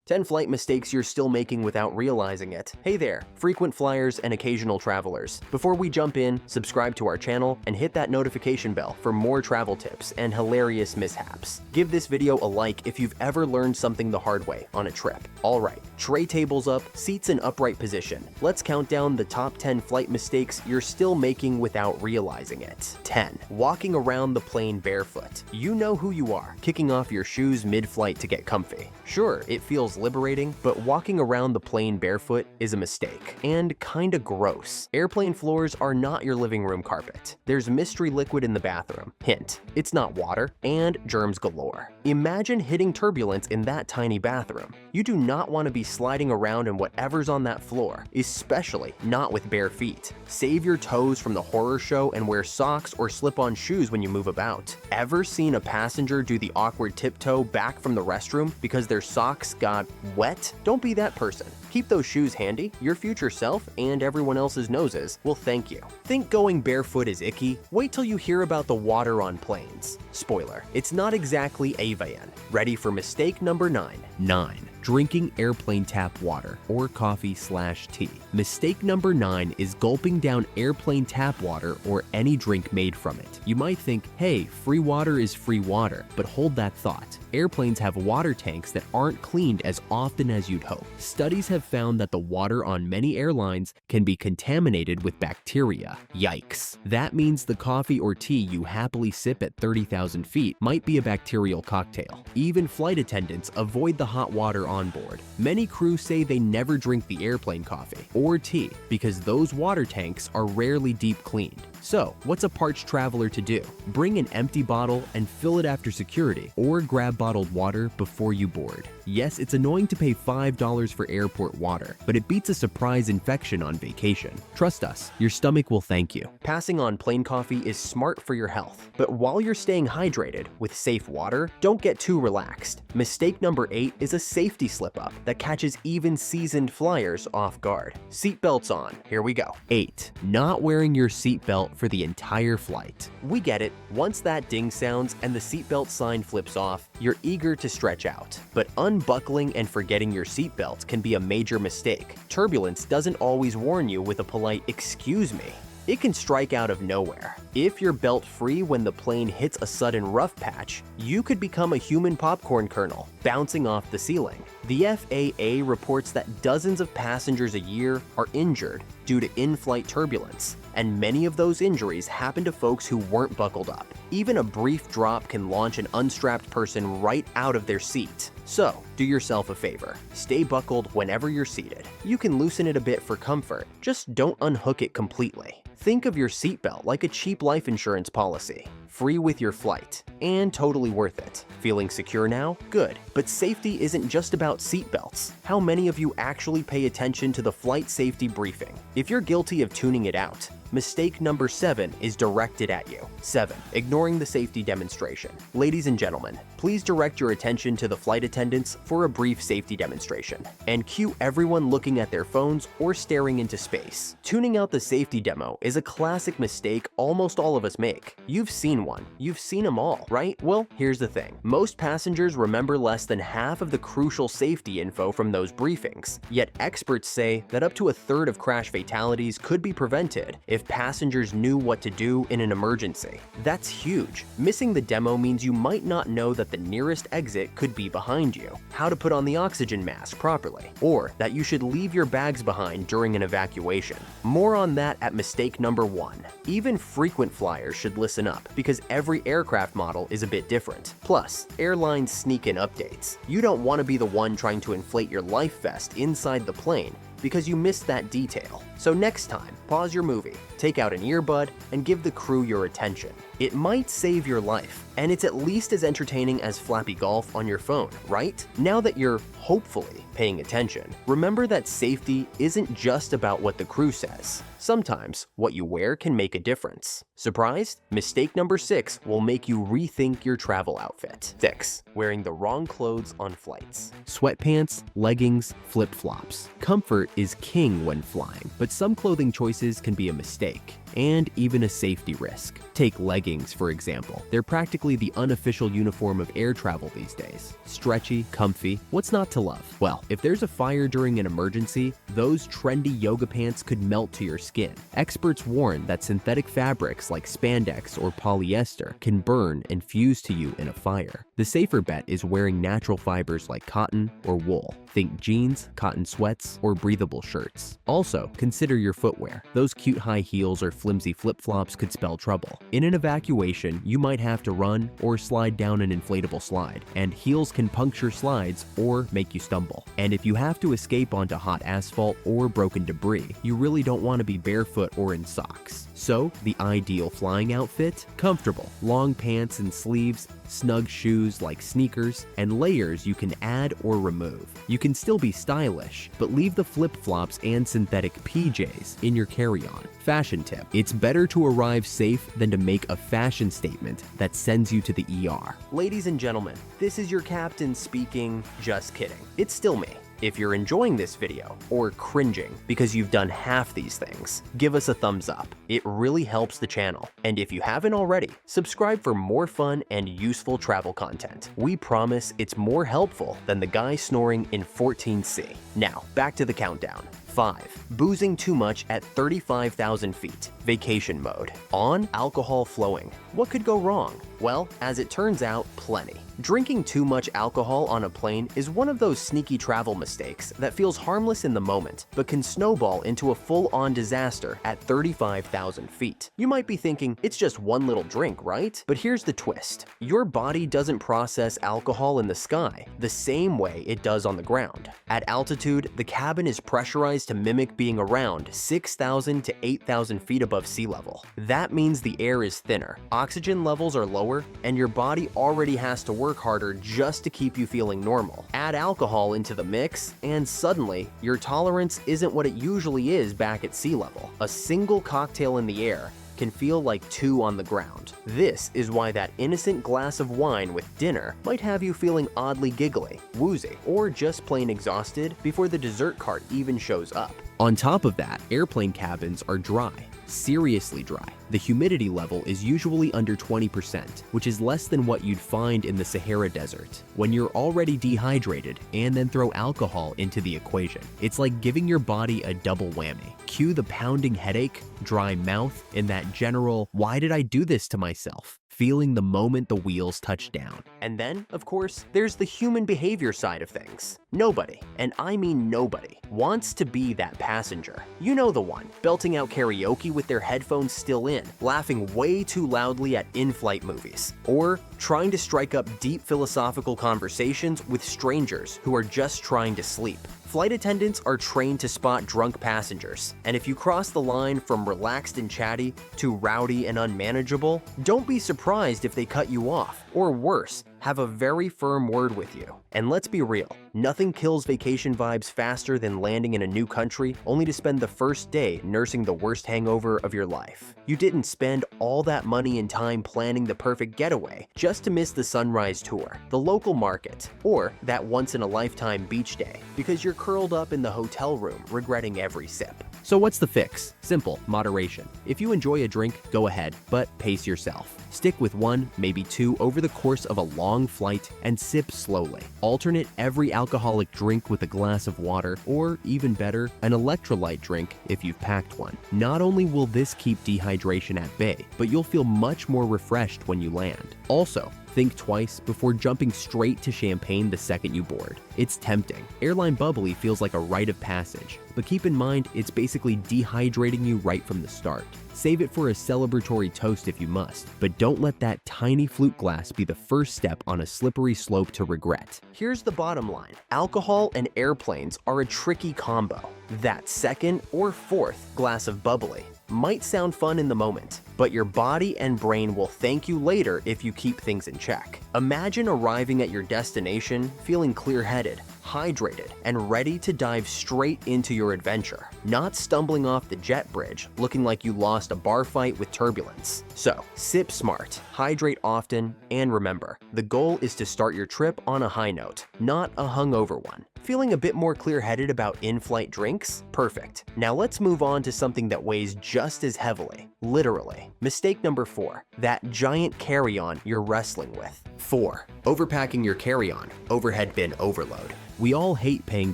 10 flight mistakes you're still making without realizing it. Hey there, frequent flyers and occasional travelers. Before we jump in, subscribe to our channel and hit that notification bell for more travel tips and hilarious mishaps. Give this video a like if you've ever learned something the hard way on a trip. Alright, tray tables up, seats in upright position. Let's count down the top 10 flight mistakes you're still making without realizing it. 10. Walking around the plane barefoot. You know who you are, kicking off your shoes mid-flight to get comfy. Sure, it feels liberating, but walking around the plane barefoot is a mistake, and kinda gross. Airplane floors are not your living room carpet. There's mystery liquid in the bathroom. Hint, it's not water, and germs galore. Imagine hitting turbulence in that tiny bathroom. You do not want to be sliding around in whatever's on that floor, especially not with bare feet. Save your toes from the horror show and wear socks or slip-on shoes when you move about. Ever seen a passenger do the awkward tiptoe back from the restroom because their socks got wet? Don't be that person. Keep those shoes handy. Your future self and everyone else's noses will thank you. Think going barefoot is icky? Wait till you hear about the water on planes. Spoiler, it's not exactly Avian. Ready for mistake number 9. 9. Drinking airplane tap water or coffee/tea. Mistake number 9 is gulping down airplane tap water or any drink made from it. You might think, hey, free water is free water, but hold that thought. Airplanes have water tanks that aren't cleaned as often as you'd hope. Studies have found that the water on many airlines can be contaminated with bacteria. Yikes. That means the coffee or tea you happily sip at 30,000 feet might be a bacterial cocktail. Even flight attendants avoid the hot water on board. Many crews say they never drink the airplane coffee or tea because those water tanks are rarely deep cleaned. So, what's a parched traveler to do? Bring an empty bottle and fill it after security, or grab bottled water before you board. Yes, it's annoying to pay $5 for airport water, but it beats a surprise infection on vacation. Trust us, your stomach will thank you. Passing on plain coffee is smart for your health, but while you're staying hydrated with safe water, don't get too relaxed. Mistake number 8 is a safety slip-up that catches even seasoned flyers off guard. Seatbelts on. Here we go. 8. Not wearing your seatbelt for the entire flight. We get it. Once that ding sounds and the seatbelt sign flips off, you're eager to stretch out. But unbuckling and forgetting your seatbelt can be a major mistake. Turbulence doesn't always warn you with a polite "excuse me." It can strike out of nowhere. If you're belt free when the plane hits a sudden rough patch, you could become a human popcorn kernel, bouncing off the ceiling. The FAA reports that dozens of passengers a year are injured due to in-flight turbulence, and many of those injuries happen to folks who weren't buckled up. Even a brief drop can launch an unstrapped person right out of their seat. So, do yourself a favor. Stay buckled whenever you're seated. You can loosen it a bit for comfort, just don't unhook it completely. Think of your seatbelt like a cheap life insurance policy. Free with your flight, and totally worth it. Feeling secure now? Good. But safety isn't just about seatbelts. How many of you actually pay attention to the flight safety briefing? If you're guilty of tuning it out, mistake number 7 is directed at you. 7. Ignoring the safety demonstration. Ladies and gentlemen, please direct your attention to the flight attendants for a brief safety demonstration, and cue everyone looking at their phones or staring into space. Tuning out the safety demo is a classic mistake almost all of us make. You've seen one. You've seen them all, right? Well, here's the thing. Most passengers remember less than half of the crucial safety info from those briefings, yet experts say that up to a third of crash fatalities could be prevented if passengers knew what to do in an emergency. That's huge. Missing the demo means you might not know that the nearest exit could be behind you, how to put on the oxygen mask properly, or that you should leave your bags behind during an evacuation. More on that at mistake number 1. Even frequent flyers should listen up because every aircraft model is a bit different. Plus, airlines sneak in updates. You don't want to be the one trying to inflate your life vest inside the plane because you missed that detail. So next time, pause your movie, take out an earbud, and give the crew your attention. It might save your life, and it's at least as entertaining as Flappy Golf on your phone, right? Now that you're hopefully paying attention, remember that safety isn't just about what the crew says. Sometimes what you wear can make a difference. Surprised? Mistake number 6 will make you rethink your travel outfit. 6. Wearing the wrong clothes on flights. Sweatpants, leggings, flip-flops. Comfort is king when flying, but some clothing choices can be a mistake. and even a safety risk. Take leggings, for example. They're practically the unofficial uniform of air travel these days. Stretchy, comfy, what's not to love? Well, if there's a fire during an emergency, those trendy yoga pants could melt to your skin. Experts warn that synthetic fabrics like spandex or polyester can burn and fuse to you in a fire. The safer bet is wearing natural fibers like cotton or wool. Think jeans, cotton sweats, or breathable shirts. Also, consider your footwear. Those cute high heels or flimsy flip-flops could spell trouble. In an evacuation, you might have to run or slide down an inflatable slide, and heels can puncture slides or make you stumble. And if you have to escape onto hot asphalt or broken debris, you really don't want to be barefoot or in socks. So, the ideal flying outfit? Comfortable, long pants and sleeves, snug shoes like sneakers, and layers you can add or remove. You can still be stylish, but leave the flip-flops and synthetic PJs in your carry-on. Fashion tip: it's better to arrive safe than to make a fashion statement that sends you to the ER. Ladies and gentlemen, this is your captain speaking. Just kidding. It's still me. If you're enjoying this video, or cringing because you've done half these things, give us a thumbs up. It really helps the channel. And if you haven't already, subscribe for more fun and useful travel content. We promise it's more helpful than the guy snoring in 14C. Now, back to the countdown. 5. Boozing too much at 35,000 feet. Vacation mode. On, alcohol flowing. What could go wrong? Well, as it turns out, plenty. Drinking too much alcohol on a plane is one of those sneaky travel mistakes that feels harmless in the moment, but can snowball into a full-on disaster at 35,000 feet. You might be thinking, it's just one little drink, right? But here's the twist. Your body doesn't process alcohol in the sky the same way it does on the ground. At altitude, the cabin is pressurized to mimic being around 6,000 to 8,000 feet above sea level. That means the air is thinner, oxygen levels are lower, and your body already has to work harder just to keep you feeling normal. Add alcohol into the mix, and suddenly, your tolerance isn't what it usually is back at sea level. A single cocktail in the air can feel like 2 on the ground. This is why that innocent glass of wine with dinner might have you feeling oddly giggly, woozy, or just plain exhausted before the dessert cart even shows up. On top of that, airplane cabins are dry. Seriously dry. The humidity level is usually under 20%, which is less than what you'd find in the Sahara Desert. When you're already dehydrated and then throw alcohol into the equation, it's like giving your body a double whammy. Cue the pounding headache, dry mouth, and that general, why did I do this to myself? Feeling the moment the wheels touch down. And then, of course, there's the human behavior side of things. Nobody, and I mean nobody, wants to be that passenger. You know the one, belting out karaoke with their headphones still in, laughing way too loudly at in-flight movies, or trying to strike up deep philosophical conversations with strangers who are just trying to sleep. Flight attendants are trained to spot drunk passengers, and if you cross the line from relaxed and chatty to rowdy and unmanageable, don't be surprised if they cut you off, or worse, have a very firm word with you. And let's be real, nothing kills vacation vibes faster than landing in a new country only to spend the first day nursing the worst hangover of your life. You didn't spend all that money and time planning the perfect getaway just to miss the sunrise tour, the local market, or that once-in-a-lifetime beach day because you're curled up in the hotel room regretting every sip. So what's the fix? Simple, moderation. If you enjoy a drink, go ahead, but pace yourself. Stick with 1, maybe 2 over the course of a long flight and sip slowly. Alternate every alcoholic drink with a glass of water, or even better, an electrolyte drink if you've packed one. Not only will this keep dehydration at bay, but you'll feel much more refreshed when you land. Also, think twice before jumping straight to champagne the second you board. It's tempting. Airline bubbly feels like a rite of passage, but keep in mind it's basically dehydrating you right from the start. Save it for a celebratory toast if you must, but don't let that tiny flute glass be the first step on a slippery slope to regret. Here's the bottom line. Alcohol and airplanes are a tricky combo. That second or fourth glass of bubbly might sound fun in the moment, but your body and brain will thank you later if you keep things in check. Imagine arriving at your destination feeling clear-headed, hydrated, and ready to dive straight into your adventure, not stumbling off the jet bridge looking like you lost a bar fight with turbulence. So, sip smart, hydrate often, and remember, the goal is to start your trip on a high note, not a hungover one. Feeling a bit more clear-headed about in-flight drinks? Perfect. Now let's move on to something that weighs just as heavily, literally. Mistake number 4, that giant carry-on you're wrestling with. 4. Overpacking your carry-on, overhead bin overload. We all hate paying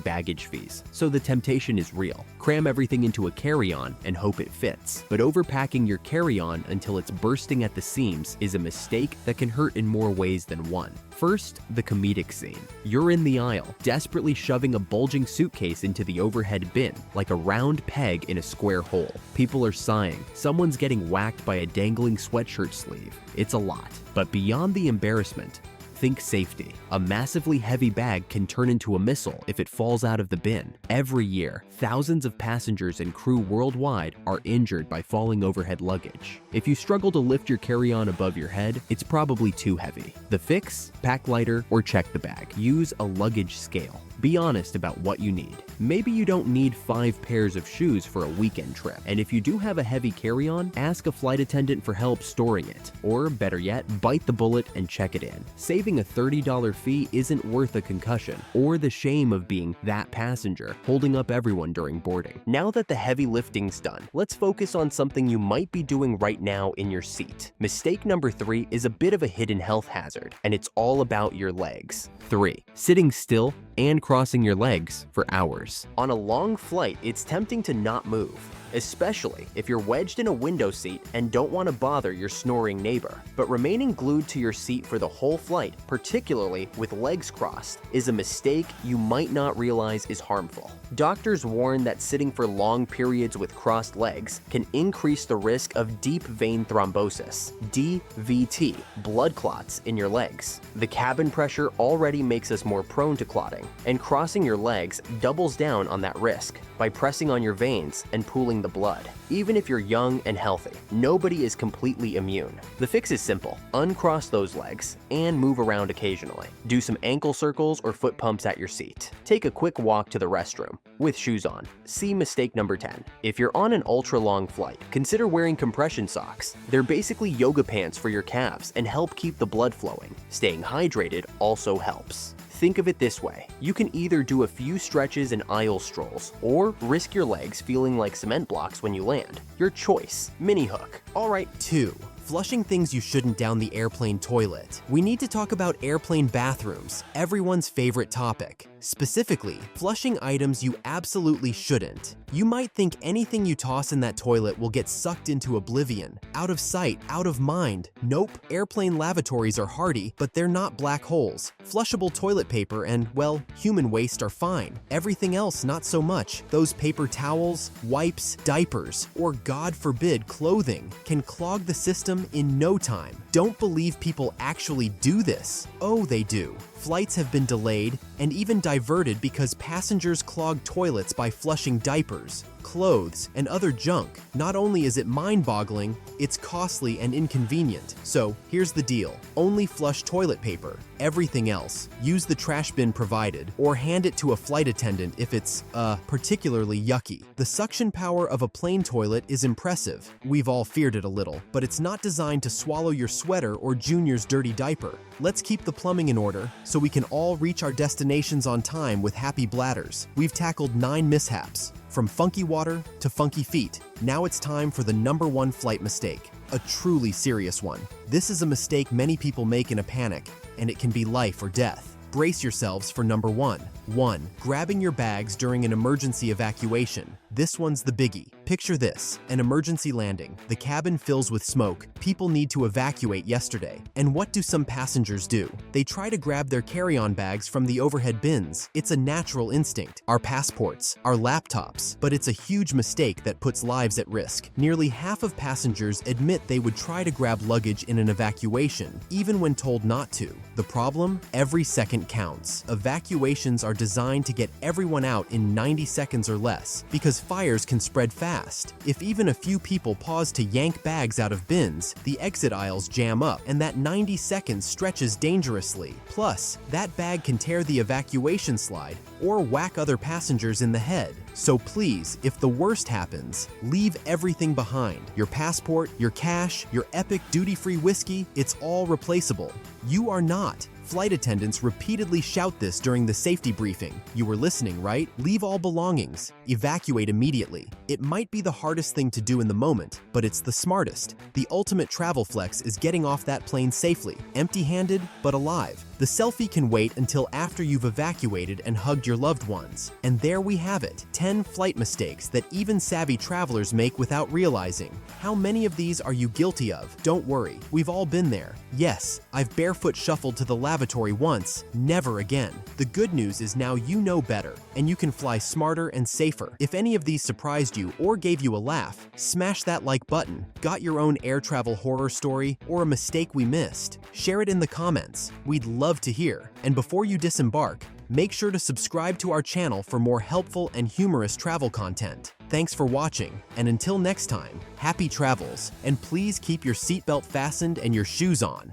baggage fees, so the temptation is real. Cram everything into a carry-on and hope it fits. But overpacking your carry-on until it's bursting at the seams is a mistake that can hurt in more ways than one. First, the comedic scene. You're in the aisle, desperately shoving a bulging suitcase into the overhead bin, like a round peg in a square hole. People are sighing. Someone's getting whacked by a dangling sweatshirt sleeve. It's a lot. But beyond the embarrassment, think safety. A massively heavy bag can turn into a missile if it falls out of the bin. Every year, thousands of passengers and crew worldwide are injured by falling overhead luggage. If you struggle to lift your carry-on above your head, it's probably too heavy. The fix? Pack lighter or check the bag. Use a luggage scale. Be honest about what you need. Maybe you don't need 5 pairs of shoes for a weekend trip. And if you do have a heavy carry-on, ask a flight attendant for help storing it. Or better yet, bite the bullet and check it in. Saving a $30 fee isn't worth a concussion or the shame of being that passenger holding up everyone during boarding. Now that the heavy lifting's done, let's focus on something you might be doing right now in your seat. Mistake number 3 is a bit of a hidden health hazard, and it's all about your legs. 3. Sitting still and crossing your legs for hours. On a long flight, it's tempting to not move, especially if you're wedged in a window seat and don't want to bother your snoring neighbor. But remaining glued to your seat for the whole flight, particularly with legs crossed, is a mistake you might not realize is harmful. Doctors warn that sitting for long periods with crossed legs can increase the risk of deep vein thrombosis, DVT, blood clots in your legs. The cabin pressure already makes us more prone to clotting, and crossing your legs doubles down on that risk by pressing on your veins and pooling the blood. Even if you're young and healthy, nobody is completely immune. The fix is simple. Uncross those legs and move around occasionally. Do some ankle circles or foot pumps at your seat. Take a quick walk to the restroom with shoes on. See mistake number 10. If you're on an ultra-long flight, consider wearing compression socks. They're basically yoga pants for your calves and help keep the blood flowing. Staying hydrated also helps. Think of it this way. You can either do a few stretches and aisle strolls, or risk your legs feeling like cement blocks when you land. Your choice. Mini hook. Alright, 2. Flushing things you shouldn't down the airplane toilet. We need to talk about airplane bathrooms, everyone's favorite topic. Specifically, flushing items you absolutely shouldn't. You might think anything you toss in that toilet will get sucked into oblivion. Out of sight, out of mind. Nope, airplane lavatories are hardy, but they're not black holes. Flushable toilet paper and, well, human waste are fine. Everything else not so much. Those paper towels, wipes, diapers, or God forbid, clothing can clog the system in no time. Don't believe people actually do this. Oh, they do. Flights have been delayed and even diverted because passengers clog toilets by flushing diapers, clothes, and other junk. Not only is it mind-boggling, it's costly and inconvenient. So here's the deal. Only flush toilet paper. Everything else, use the trash bin provided, or hand it to a flight attendant if it's, particularly yucky. The suction power of a plane toilet is impressive. We've all feared it a little, but it's not designed to swallow your sweater or Junior's dirty diaper. Let's keep the plumbing in order so we can all reach our destinations on time with happy bladders. We've tackled 9 mishaps, from funky water to funky feet. Now it's time for the #1 flight mistake, a truly serious one. This is a mistake many people make in a panic, and it can be life or death. Brace yourselves for number 1. 1. Grabbing your bags during an emergency evacuation. This one's the biggie. Picture this, an emergency landing. The cabin fills with smoke. People need to evacuate yesterday. And what do some passengers do? They try to grab their carry-on bags from the overhead bins. It's a natural instinct. Our passports, our laptops. But it's a huge mistake that puts lives at risk. Nearly half of passengers admit they would try to grab luggage in an evacuation, even when told not to. The problem? Every second counts. Evacuations are designed to get everyone out in 90 seconds or less, because fires can spread fast. If even a few people pause to yank bags out of bins, the exit aisles jam up, and that 90 seconds stretches dangerously. Plus, that bag can tear the evacuation slide or whack other passengers in the head. So please, if the worst happens, leave everything behind. Your passport, your cash, your epic duty-free whiskey, it's all replaceable. You are not Flight attendants repeatedly shout this during the safety briefing. You were listening, right? Leave all belongings. Evacuate immediately. It might be the hardest thing to do in the moment, but it's the smartest. The ultimate travel flex is getting off that plane safely, empty-handed but alive. The selfie can wait until after you've evacuated and hugged your loved ones. And there we have it, 10 flight mistakes that even savvy travelers make without realizing. How many of these are you guilty of? Don't worry, we've all been there. Yes, I've barefoot shuffled to the lavatory once, never again. The good news is now you know better, and you can fly smarter and safer. If any of these surprised you or gave you a laugh, smash that like button. Got your own air travel horror story or a mistake we missed? Share it in the comments. We'd love to hear. And before you disembark, make sure to subscribe to our channel for more helpful and humorous travel content. Thanks for watching, and until next time, happy travels, and please keep your seatbelt fastened and your shoes on.